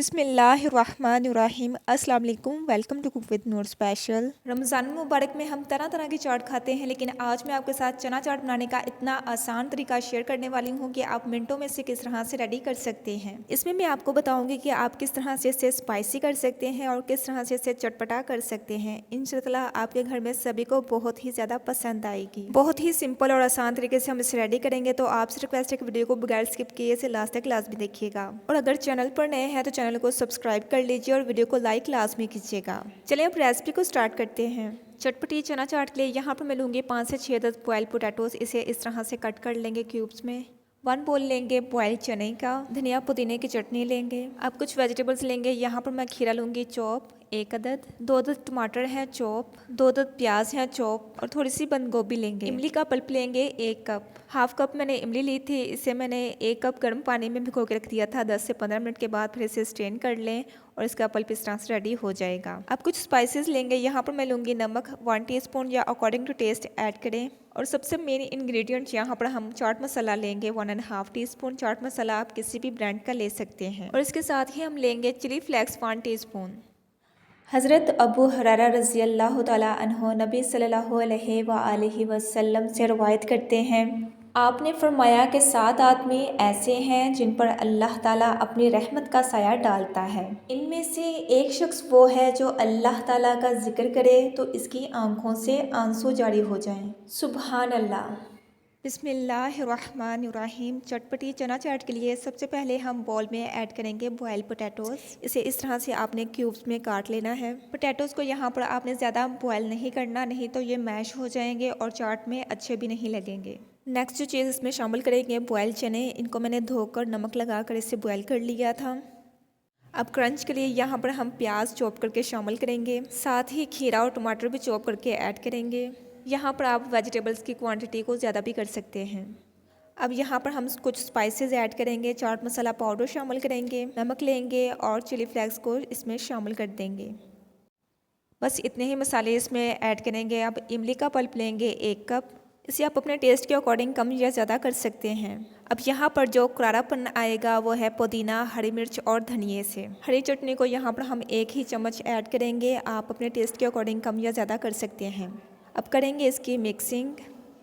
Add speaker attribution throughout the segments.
Speaker 1: बिस्मिल्लाहिर्रहमानिर्रहीम। अस्सलाम वालेकुम। Welcome to cook with Noor special. Ramzan मुबारक में हम तरह तरह की चाट खाते हैं, लेकिन आज मैं आपके साथ चना चाट बनाने का इतना आसान तरीका शेयर करने वाली हूँ कि आप मिनटों में से किस तरह से रेडी कर सकते हैं। इसमें मैं आपको बताऊंगी कि आप किस तरह से इसे स्पाइसी कर सकते हैं और किस तरह से इसे चटपटा कर सकते हैं। इंशाअल्लाह आपके घर में सभी को बहुत ही ज़्यादा पसंद आएगी। बहुत ही सिंपल और आसान तरीके से हम इसे रेडी करेंगे, तो आपसे रिक्वेस्ट है कि वीडियो को बगैर स्किप किए इसे लास्ट तक लाजमी देखिएगा। और अगर चैनल पर नए हैं तो चैनल को सब्सक्राइब कर लीजिए और वीडियो को लाइक लाजमी कीजिएगा। चलिए अब रेसिपी को स्टार्ट करते हैं। चटपटी चना चाट के लिए यहाँ पर मैं लूँगी 5 से 6 अदद बॉयल पोटैटोज। इसे इस तरह से कट कर लेंगे क्यूब्स में। 1 बोल लेंगे बॉयल चने का। धनिया पुदीने की चटनी लेंगे। अब कुछ वेजिटेबल्स लेंगे। यहाँ पर मैं खीरा लूँगी चॉप 1 अदद, 2 अदद टमाटर हैं चॉप, 2 अदद प्याज हैं चॉप और थोड़ी सी बंद गोभी लेंगे। इमली का पल्प लेंगे 1 कप। हाफ कप मैंने इमली ली थी, इसे मैंने 1 कप गर्म पानी में भिगो के रख दिया था। 10 से 15 मिनट के बाद फिर इसे स्ट्रेन कर लें और इसका पल्प इस तरह से रेडी हो जाएगा। अब कुछ स्पाइसेस लेंगे। यहाँ पर मैं लूँगी नमक 1 टीस्पून या अकॉर्डिंग टू टेस्ट ऐड करें। और सबसे मेन इंग्रेडिएंट यहाँ पर हम चाट मसाला लेंगे 1.5 टीस्पून। चाट मसाला आप किसी भी ब्रांड का ले सकते हैं। और इसके साथ ही हम लेंगे चिली फ्लेक्स 1 टीस्पून। हज़रत अबू हुरैरा रज़ी अल्लाह तआला अन्हु नबी सल्लल्लाहु अलैहि वसल्लम से रवायत करते हैं, आपने फरमाया कि 7 आदमी ऐसे हैं जिन पर अल्लाह ताला अपनी रहमत का साया डालता है। इनमें से एक शख्स वो है जो अल्लाह ताला का जिक्र करे तो इसकी आंखों से आंसू जारी हो जाएं। सुबहान अल्लाह। बिस्मिल्लाहिर्रहमानिर्रहीम। चटपटी चना चाट के लिए सबसे पहले हम बॉल में ऐड करेंगे बॉयल पोटैटोज। इसे इस तरह से आपने क्यूब्स में काट लेना है। पोटैटोज को यहाँ पर आपने ज़्यादा बॉयल नहीं करना, नहीं तो ये मैश हो जाएंगे और चाट में अच्छे भी नहीं लगेंगे। नेक्स्ट जो चीज़ इसमें शामिल करेंगे बॉयल चने। इनको मैंने धोकर नमक लगाकर इसे बॉयल कर लिया था। अब क्रंच के लिए यहाँ पर हम प्याज चॉप करके शामिल करेंगे, साथ ही खीरा और टमाटर भी चॉप करके ऐड करेंगे। यहाँ पर आप वेजिटेबल्स की क्वांटिटी को ज़्यादा भी कर सकते हैं। अब यहाँ पर हम कुछ स्पाइसेस ऐड करेंगे। चाट मसाला पाउडर शामिल करेंगे, नमक लेंगे और चिली फ्लेक्स को इसमें शामिल कर देंगे। बस इतने ही मसाले इसमें ऐड करेंगे। अब इमली का पल्प लेंगे 1 कप। इसे आप अपने टेस्ट के अकॉर्डिंग कम या ज़्यादा कर सकते हैं। अब यहाँ पर जो करारापन आएगा वो है पुदीना, हरी मिर्च और धनिए से। हरी चटनी को यहाँ पर हम 1 ही चम्मच ऐड करेंगे। आप अपने टेस्ट के अकॉर्डिंग कम या ज़्यादा कर सकते हैं। अब करेंगे इसकी मिक्सिंग।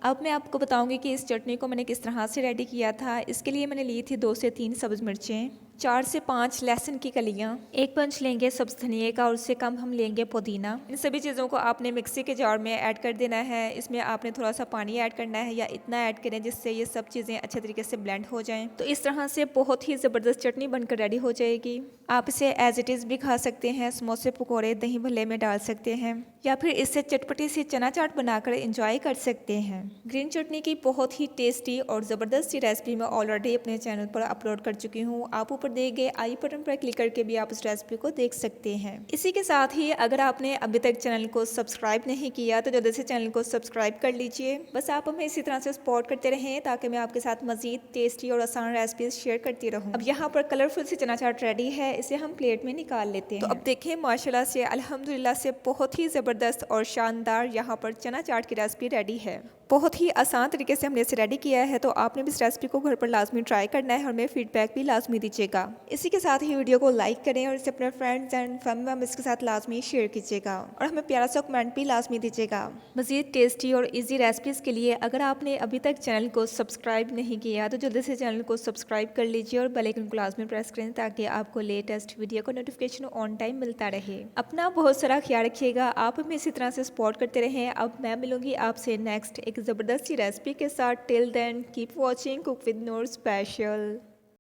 Speaker 1: अब मैं आपको बताऊंगी कि इस चटनी को मैंने किस तरह से रेडी किया था। इसके लिए मैंने ली थी 2 से 3 सब्ज़ मिर्चें, 4 से 5 लहसुन की कलियां, 1 पंच लेंगे सब्ज़ धनिए का और उससे कम हम लेंगे पुदीना। इन सभी चीज़ों को आपने मिक्सी के जार में ऐड कर देना है। इसमें आपने थोड़ा सा पानी ऐड करना है या इतना ऐड करें जिससे ये सब चीज़ें अच्छे तरीके से ब्लेंड हो जाएं। तो इस तरह से बहुत ही ज़बरदस्त चटनी बनकर रेडी हो जाएगी। आप इसे एज इट इज़ भी खा सकते हैं, समोसे पकौड़े दही भल्ले में डाल सकते हैं, या फिर इससे चटपटी सी चना चाट बनाकर इंजॉय कर सकते हैं। ग्रीन चटनी की बहुत ही टेस्टी और ज़बरदस्त सी रेसिपी मैं ऑलरेडी अपने चैनल पर अपलोड कर चुकी हूँ। आप ऊपर दिए गए आई बटन पर क्लिक करके भी आप इस रेसिपी को देख सकते हैं। इसी के साथ ही अगर आपने अभी तक चैनल को सब्सक्राइब नहीं किया तो जल्दी से चैनल को सब्सक्राइब कर लीजिए। बस आप हमें इसी तरह से सपोर्ट करते रहें ताकि मैं आपके साथ मजीद टेस्टी और आसान रेसिपीज शेयर करती रहूँ। अब यहाँ पर कलरफुल सी चना चाट रेडी है, इसे हम प्लेट में निकाल लेते हैं। तो अब देखें माशाल्लाह से अल्हम्दुलिल्लाह से बहुत ही ज़बरदस्त और शानदार यहाँ पर चना चाट की रेसिपी रेडी है। बहुत ही आसान तरीके से हमने इसे रेडी किया है, तो आपने भी इस रेसिपी को घर पर लाजमी ट्राई करना है और हमें फीडबैक भी लाजमी दीजिएगा। इसी के साथ ही वीडियो को लाइक करें और इसे अपने फ्रेंड्स एंड फैमिली मेम्बर्स के साथ लाजमी शेयर कीजिएगा और हमें प्यारा सा कमेंट भी लाजमी दीजिएगा। मज़ीद टेस्टी और ईजी रेसिपीज़ के लिए अगर आपने अभी तक चैनल को सब्सक्राइब नहीं किया तो जल्दी से चैनल को सब्सक्राइब कर लीजिए और बेल आइकन को लाजमी प्रेस करें ताकि आपको लेटेस्ट वीडियो का नोटिफिकेशन ऑन टाइम मिलता रहे। अपना बहुत सारा ख्याल रखिएगा। आप हमें इसी तरह से सपोर्ट करते रहें। अब मैं मिलूंगी आपसे नेक्स्ट एक ज़बरदस्त सी रेसिपी के साथ। Till then keep watching cook with Noor special.